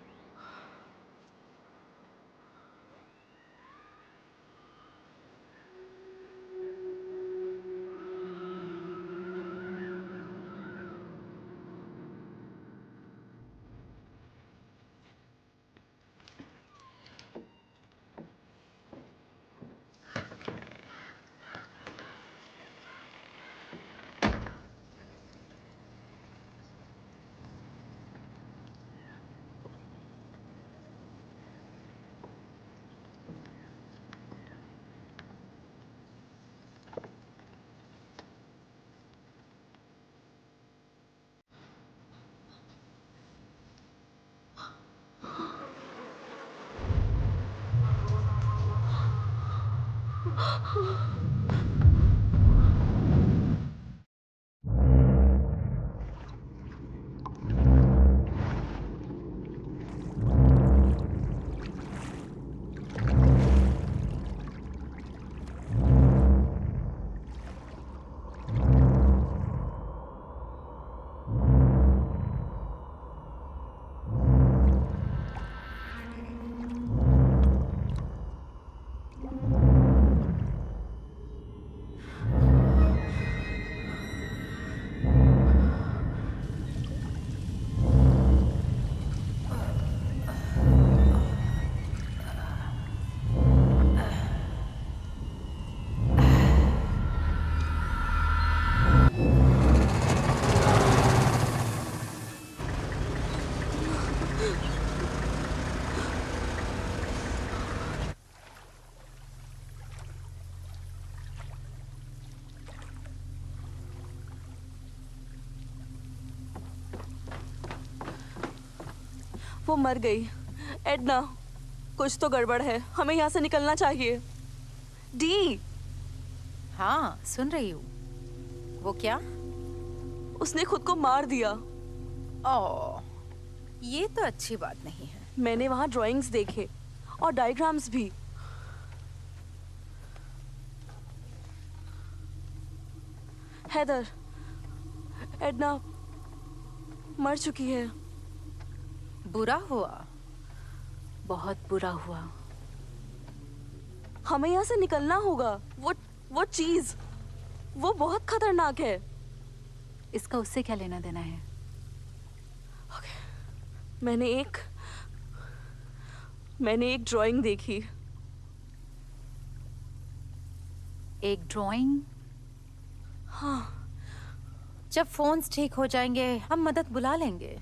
वो मर गई। एडना, कुछ तो गड़बड़ है, हमें यहाँ से निकलना चाहिए। डी, हाँ सुन रही हूँ। वो क्या? उसने खुद को मार दिया। ओह, ये तो अच्छी बात नहीं है। मैंने वहाँ ड्राइंग्स देखे और डायग्राम्स भी। हैदर, एडना मर चुकी है। बुरा हुआ। बहुत बुरा हुआ। हमें यहाँ से निकलना होगा। वो चीज, वो बहुत खतरनाक है। इसका उससे क्या लेना देना है? मैंने एक ड्राइंग देखी। एक ड्राइंग? हाँ। जब फोन्स ठीक हो जाएंगे हम मदद बुला लेंगे।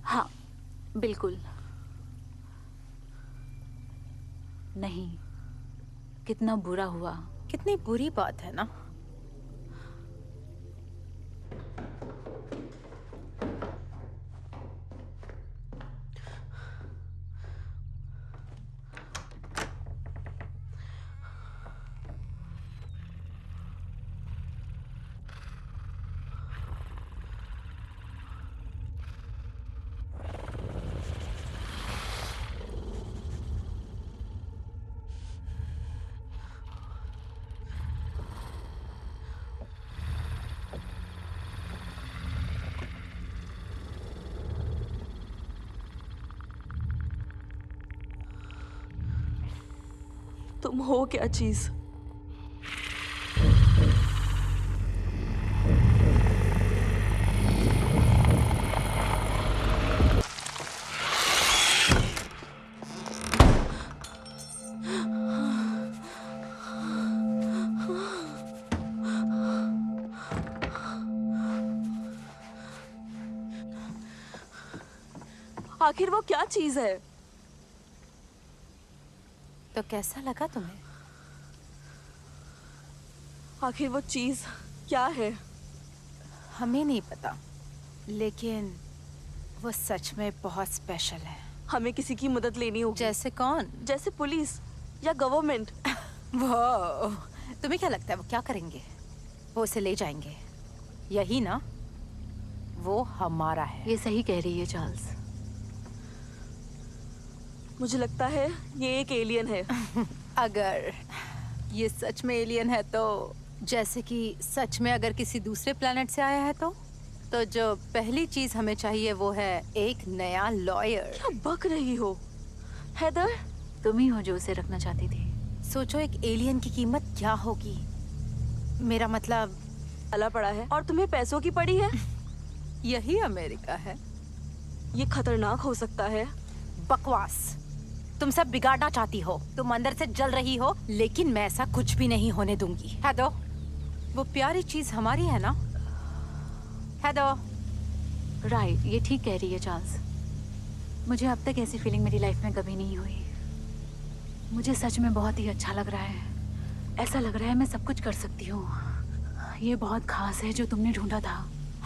हाँ बिल्कुल। नहीं, कितना बुरा हुआ। कितनी बुरी बात है ना। तुम हो क्या चीज? आखिर वो क्या चीज है? तो कैसा लगा तुम्हें? आखिर वो चीज क्या है? हमें नहीं पता, लेकिन वो सच में बहुत स्पेशल है। हमें किसी की मदद लेनी होगी। जैसे कौन? जैसे पुलिस या गवर्नमेंट। वो तुम्हें क्या लगता है वो क्या करेंगे? वो उसे ले जाएंगे, यही ना? वो हमारा है। ये सही कह रही है चार्ल्स। मुझे लगता है ये एक एलियन है। अगर ये सच में एलियन है तो, जैसे कि सच में अगर किसी दूसरे प्लेनेट से आया है तो जो पहली चीज हमें चाहिए वो है एक नया लॉयर। क्या बक रही हो हैदर? तुम ही हो जो उसे रखना चाहती थी। सोचो एक एलियन की कीमत क्या होगी। मेरा मतलब काला पड़ा है और तुम्हें पैसों की पड़ी है। यही अमेरिका है। ये खतरनाक हो सकता है। बकवास। तुम सब बिगाड़ना चाहती हो। तुम अंदर से जल रही हो, लेकिन मैं ऐसा कुछ भी नहीं होने दूंगी। है दो, वो प्यारी चीज हमारी है ना? है दो। राइट, ये ठीक कह रही है चार्ल्स। मुझे अब तक ऐसी फीलिंग मेरी लाइफ में कभी नहीं हुई। मुझे सच में बहुत ही अच्छा लग रहा है। ऐसा लग रहा है मैं सब कुछ कर सकती हूँ। ये बहुत खास है जो तुमने ढूंढा था।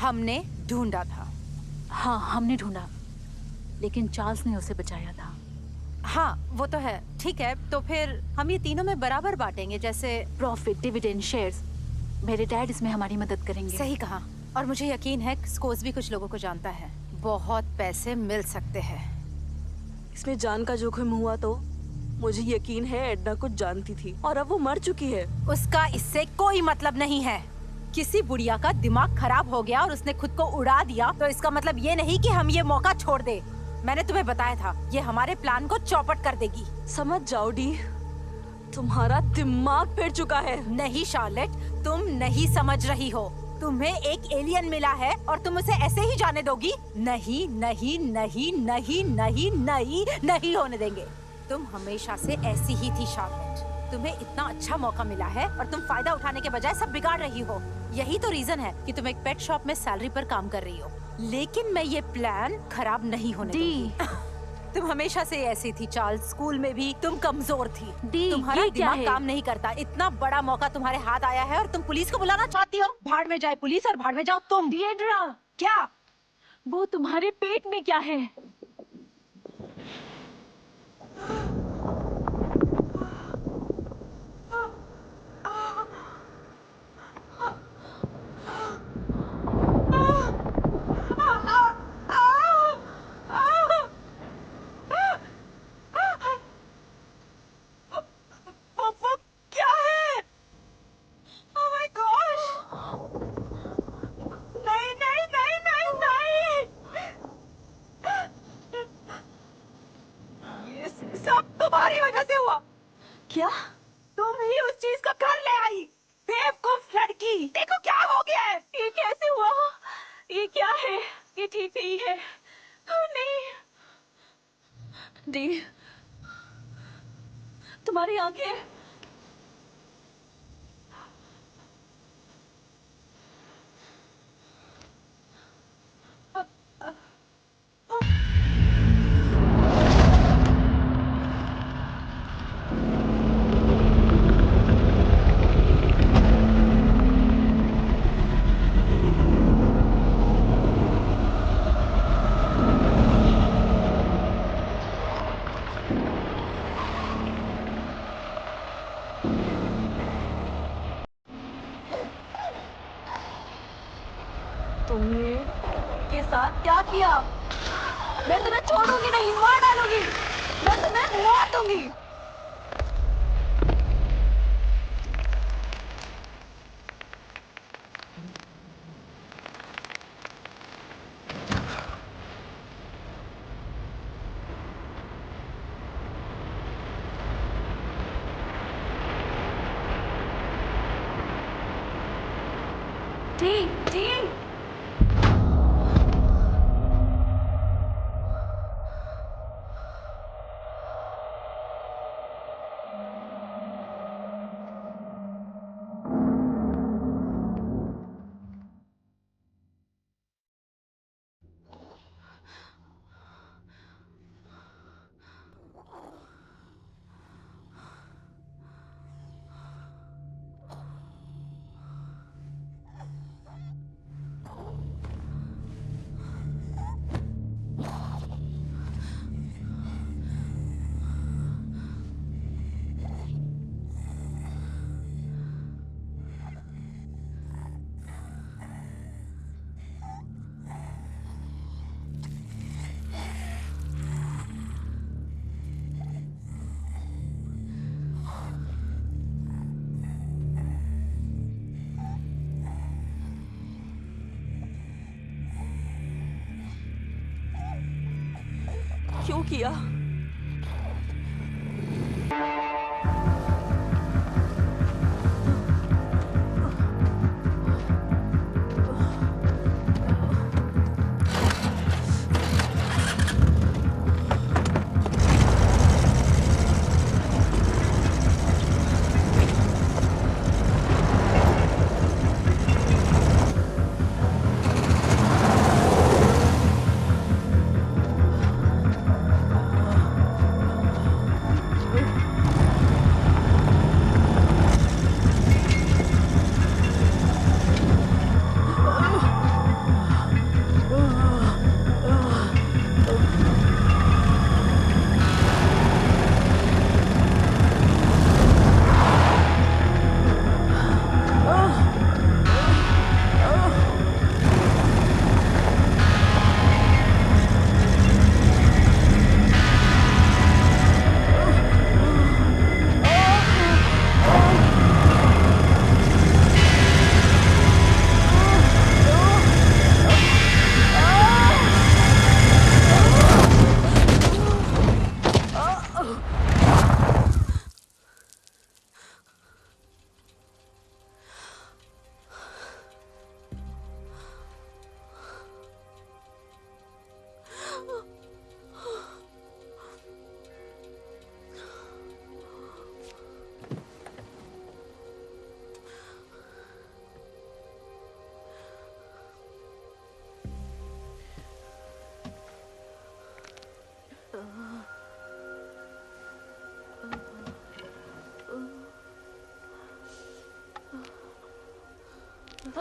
हमने ढूंढा था। हाँ, हमने ढूंढा, लेकिन चार्ल्स ने उसे बचाया था। हाँ वो तो है, ठीक है, तो फिर हम ये तीनों में बराबर बांटेंगे, जैसे। Profit, dividend, shares. मेरे डैड इसमें हमारी मदद करेंगे। सही कहा, और मुझे यकीन है स्कोर्स भी कुछ लोगों को जानता है, बहुत पैसे मिल सकते हैं। इसमें जान का जोखिम हुआ तो मुझे यकीन है एडना कुछ जानती थी और अब वो मर चुकी है। उसका इससे कोई मतलब नहीं है। किसी बुढ़िया का दिमाग खराब हो गया और उसने खुद को उड़ा दिया, तो इसका मतलब ये नहीं कि हम ये मौका छोड़ दे। मैंने तुम्हें बताया था, ये हमारे प्लान को चौपट कर देगी। समझ जाओ डी, तुम्हारा दिमाग फिर चुका है। नहीं शार्लेट, तुम नहीं समझ रही हो। तुम्हें एक एलियन मिला है और तुम उसे ऐसे ही जाने दोगी? नहीं नहीं नहीं नहीं नहीं नहीं नहीं होने देंगे। तुम हमेशा से ऐसी ही थी शार्लेट। तुम्हें इतना अच्छा मौका मिला है और तुम फायदा उठाने के बजाय सब बिगाड़ रही हो। यही तो रीजन है कि तुम एक पेट शॉप में सैलरी पर काम कर रही हो। लेकिन मैं ये प्लान खराब नहीं होने दूंगी। तुम हमेशा से ऐसी थी चार्ल्स, स्कूल में भी तुम कमजोर थी। दी, तुम्हारा ये क्या दिमाग है? काम नहीं करता। इतना बड़ा मौका तुम्हारे हाथ आया है और तुम पुलिस को बुलाना चाहती हो? भाड़ में जाए पुलिस और भाड़ में जाओ तुम। डिएड्रा, क्या? वो तुम्हारे पेट में क्या है? वो क्या है? Oh my gosh! नहीं नहीं नहीं नहीं नहीं! ये सब तुम्हारी वजह से हुआ। क्या? तुम ही उस चीज को कर ले आई, बेवकूफ लड़की। देखो क्या हो गया है। ये कैसे हुआ? ये क्या है? ये ठीक नहीं है। Oh, नहीं। डी, तुम्हारी आंखें। तुमने के साथ क्या किया? मैं तुम्हें छोड़ूंगी नहीं, मार डालूंगी। मैं तुम्हें मार दूंगी। D, D. क्यों किया?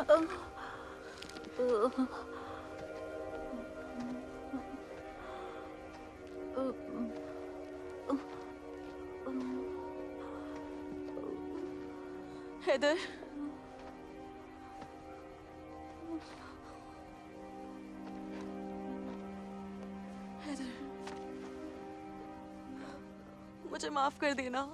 हैदर, हैदर, मुझे माफ कर देना।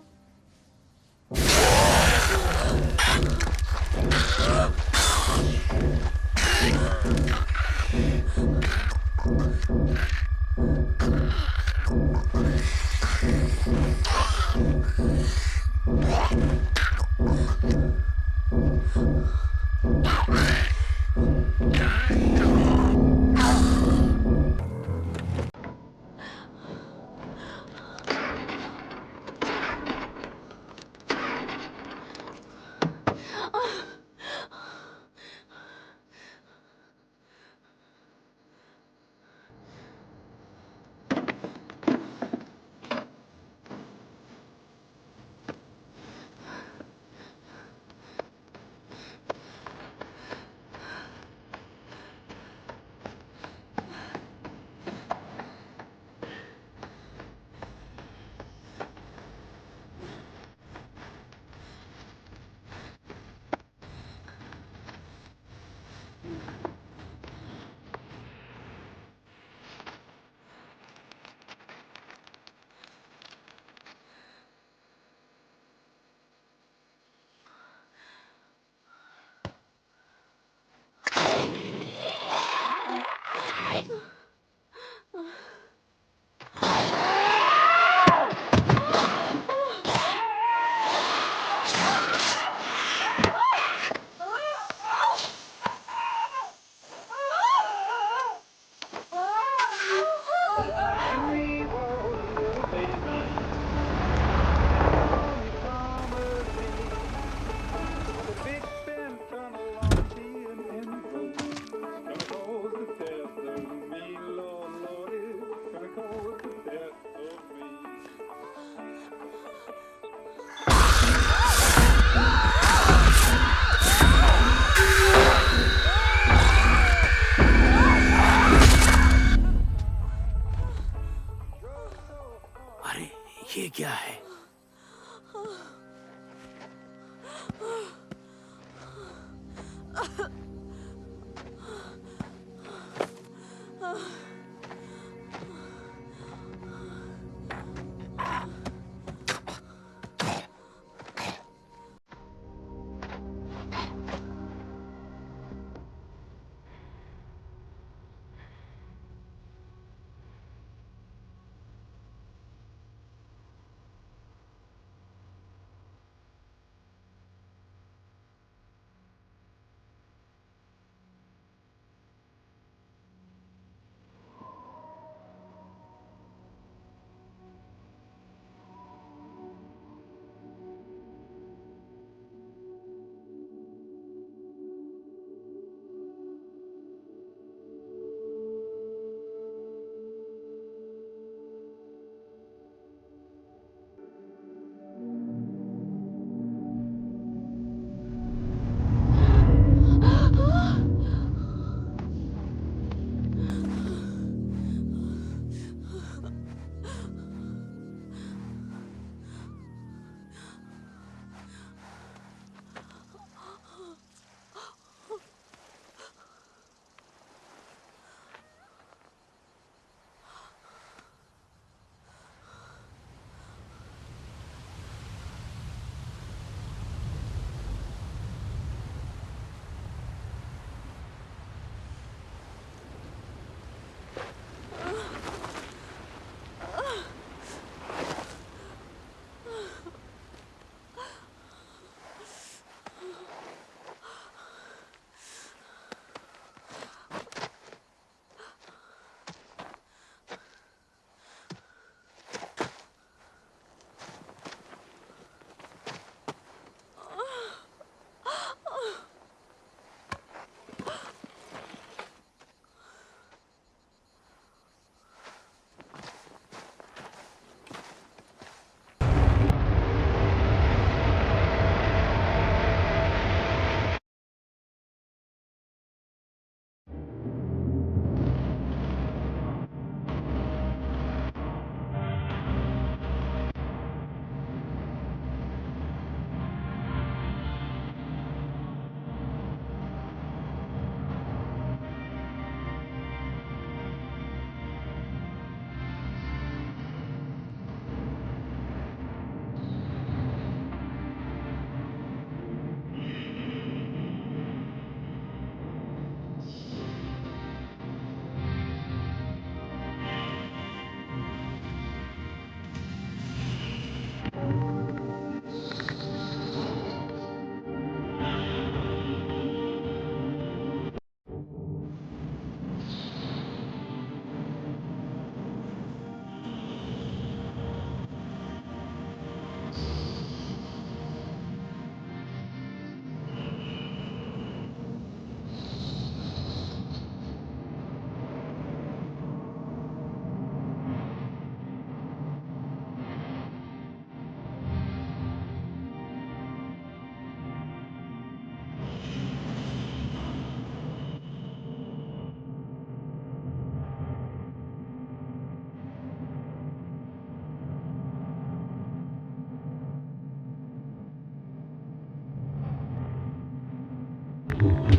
अरे ये क्या है? Nigga.